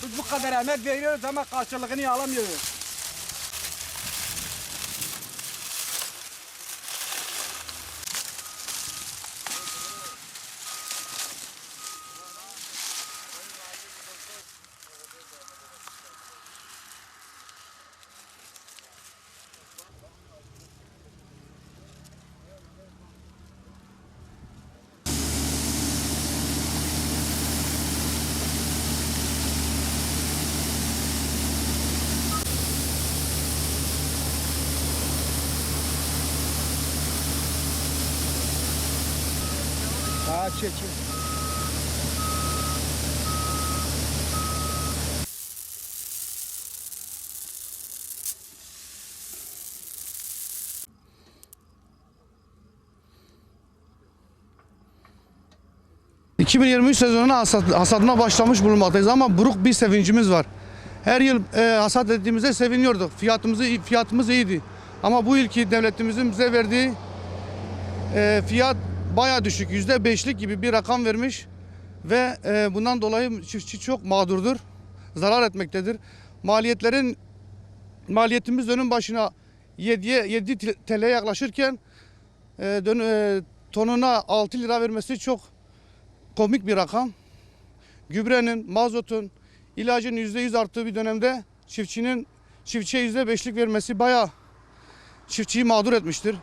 Biz bu kadar emek veriyoruz ama karşılığını alamıyoruz. Çek. 2023 sezonuna hasadına başlamış bulunmaktayız ama buruk bir sevincimiz var. Her yıl hasat ettiğimizde seviniyorduk. Fiyatımız iyiydi. Ama bu yılki devletimizin bize verdiği fiyat bayağı düşük. %5'lik gibi bir rakam vermiş ve bundan dolayı çiftçi çok mağdurdur. Zarar etmektedir. Maliyetimiz dönüm başına 7 TL'ye yaklaşırken tonuna 6 lira vermesi çok komik bir rakam. Gübrenin, mazotun, ilacın %100 arttığı bir dönemde çiftçiye %5'lik vermesi bayağı çiftçiyi mağdur etmiştir.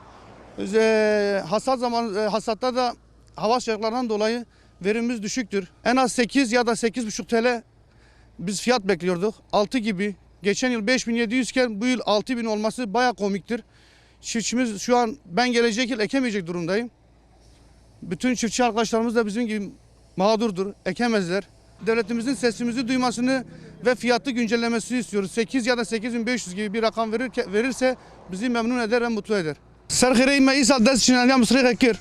Hasatta da hava sıcaklarından dolayı verimimiz düşüktür. En az 8 ya da 8,5 TL biz fiyat bekliyorduk. 6 gibi. Geçen yıl 5.700 iken bu yıl 6.000 olması bayağı komiktir. Çiftçimiz şu an ben gelecek yıl ekemeyecek durumdayım. Bütün çiftçi arkadaşlarımız da bizim gibi mağdurdur, ekemezler. Devletimizin sesimizi duymasını ve fiyatı güncellemesini istiyoruz. 8 ya da 8.500 gibi bir rakam verirse bizi memnun eder ve mutlu eder. Serxire me İsa dest çinaniya Mısır'ı gekir.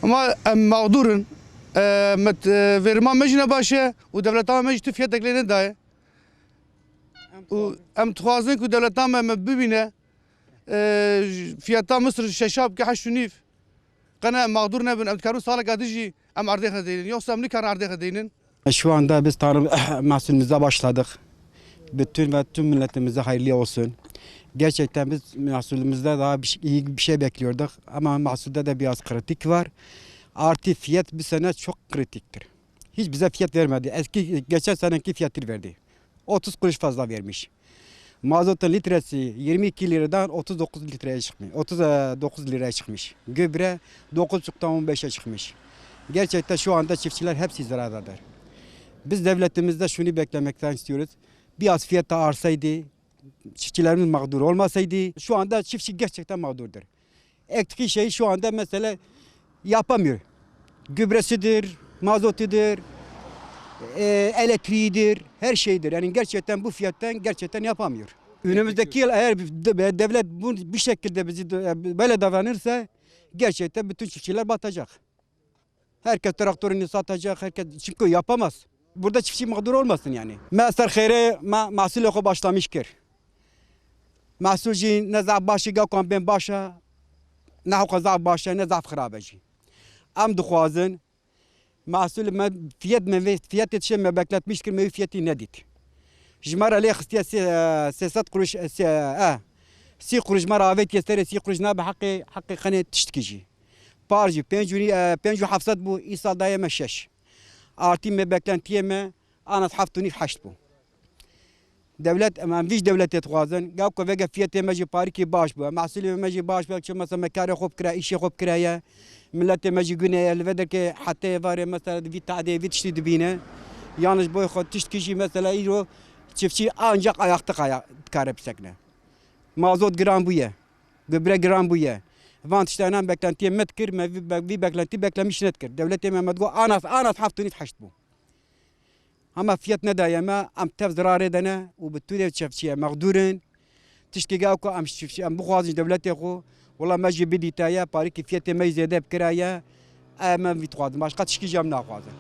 Ama mağdurun. Verima mecine başı u devletan meciti fiyat eklerini daye. Em tuhazın ku devletan me bibine fiyata Mısır şeşab ki haşunif. Kana mağdur nebin em tkarun salak adici em ardeka değinin. Yoksa em nikar ardeka değinin. Şu anda biz tarım mahsulümüze başladık. Bütün ve tüm milletimize hayırlı olsun. Gerçekten biz mahsulümüzde daha iyi bir şey bekliyorduk ama mahsulde de biraz kritik var. Artı fiyat bir sene çok kritiktir. Hiç bize fiyat vermedi. Geçen seneki fiyatı verdi. 30 kuruş fazla vermiş. Mazotun litresi 22 liradan 39 liraya çıkmış. 39 liraya çıkmış. Gübre 9,5'tan 15'e çıkmış. Gerçekten şu anda çiftçiler hepsi zarardadır. Biz devletimizde şunu beklemekten istiyoruz. Biraz fiyat artsaydı, çiftçilerimiz mağdur olmasaydı, şu anda çiftçi gerçekten mağdurdur. Ektiği şey şu anda mesela yapamıyor. Gübresidir, mazotudur, elektriğidir, her şeydir. Yani gerçekten bu fiyattan gerçekten yapamıyor. Önümüzdeki yıl eğer devlet bu şekilde bizi böyle davranırsa gerçekten bütün çiftçiler batacak. Herkes traktörünü satacak, herkes çünkü yapamaz. Burada çiftçi mağdur olmasın yani. Mesela xeyre mahsul oku başlamıştır. Mahsulci ne zaf başı gakan ben başa, ne hoka zaf başa, ne zaf xarabeci. Am duxwazın mahsul fiyat yetişen me bekletmiştir, me fiyatı ne dit. Jmara le xistiye 300 kuruş, 3 kuruş mara avet yestere 3 kuruş ne be hakkı khane tiştkici. Parcı 5,7 bu İsal dayeme 6. Artı me beklentiye me anat haftuni 8 bu. Devlet emam viş devlet etxwazın gav ko vege fiyatı meci pariki baş bu. Mahsulü meci baş bu ki mesela mekare xob kira işe xob kiraya. Millet meci güneye elveder ki hatta var mesela vi tade vi tişti dibine. Yalnız boy xod tiştkici mesela iro çiftçi ancak ayakta karep sekne. Mazot gram bu ye. Gübre gram bu ye. Vant işlerden beklentiye metkir, vi beklenti beklemiş netkir. Devlet Mehmet go anat haftuni 8 bu. Ama fiyat ne dayama am tev zarar edene u bütün çiftçiye mağdurun. Tişki gav ko am çiftçi am buxazın devlet ko valla meci biditaya pari ki fiyatı meyzede bkiraya ama vitxazın başka tişki cam naxazın.